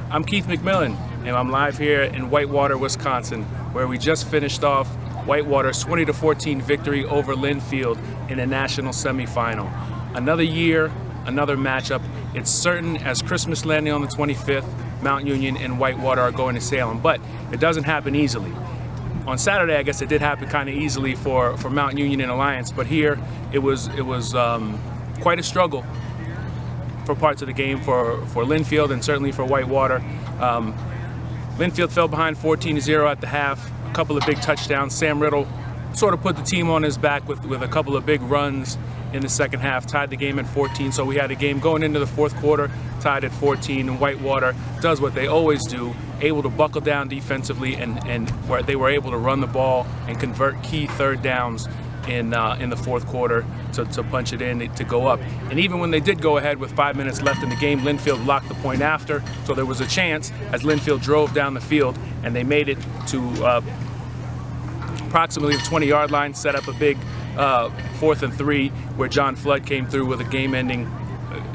I'm Keith McMillan, and I'm live here in Whitewater, Wisconsin, where we just finished off Whitewater's 20-14 victory over Linfield in a national semifinal. Another year, another matchup. It's certain as Christmas landing on the 25th, Mount Union and Whitewater are going to Salem, but it doesn't happen easily. On Saturday, I guess it did happen kind of easily for Mount Union and Alliance, but here it was quite a struggle for parts of the game for Linfield and certainly for Whitewater. Linfield fell behind 14-0 at the half, a couple of big touchdowns. Sam Riddle sort of put the team on his back with a couple of big runs in the second half, tied the game at 14. So we had a game going into the fourth quarter, tied at 14, and Whitewater does what they always do, able to buckle down defensively and where they were able to run the ball and convert key third downs in the fourth quarter to punch it in to go up. And even when they did go ahead with 5 minutes left in the game, Linfield locked the point after, so there was a chance as Linfield drove down the field, and they made it to approximately the 20-yard line, set up a big 4th and 3 where John Flood came through with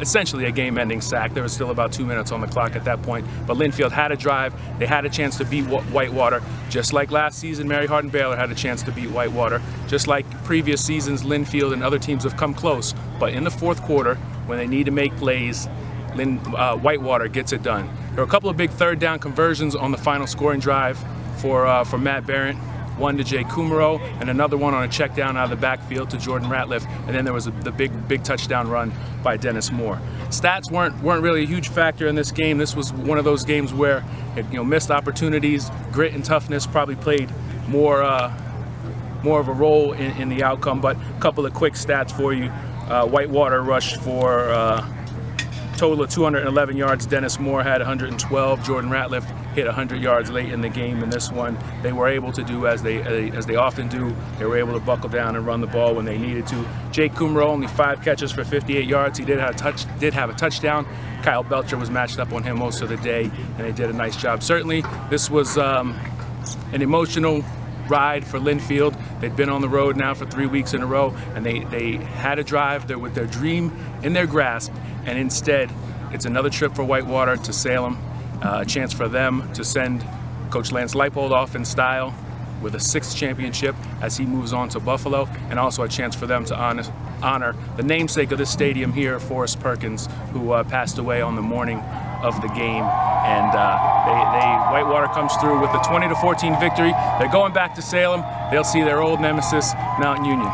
essentially a game-ending sack. There was still about 2 minutes on the clock at that point, but Linfield had a drive. They had a chance to beat Whitewater, just like last season. Mary Hardin-Baylor had a chance to beat Whitewater, just like previous seasons. Linfield and other teams have come close, but in the fourth quarter, when they need to make plays, Whitewater gets it done. There were a couple of big third down conversions on the final scoring drive for Matt Barrett. One to Jay Kumaro, and another one on a check down out of the backfield to Jordan Ratliff, and then there was the big touchdown run by Dennis Moore. Stats weren't really a huge factor in this game. This was one of those games where missed opportunities, grit and toughness probably played more of a role in the outcome. But a couple of quick stats for you: Whitewater rushed for total of 211 yards. Dennis Moore had 112. Jordan Ratliff hit 100 yards late in the game. In this one, they were able to do as they often do. They were able to buckle down and run the ball when they needed to. Jake Kumaro, only 5 catches for 58 yards. He did have a touchdown. Kyle Belcher was matched up on him most of the day, and they did a nice job. Certainly, this was an emotional ride for Linfield. They'd been on the road now for 3 weeks in a row, and they had a drive there with their dream in their grasp, and instead it's another trip for Whitewater to Salem, a chance for them to send Coach Lance Leipold off in style with a 6th championship as he moves on to Buffalo, and also a chance for them to honor the namesake of this stadium here, Forrest Perkins, who passed away on the morning of the game. And Whitewater comes through with the 20-14 victory. They're going back to Salem. They'll see their old nemesis, Mount Union.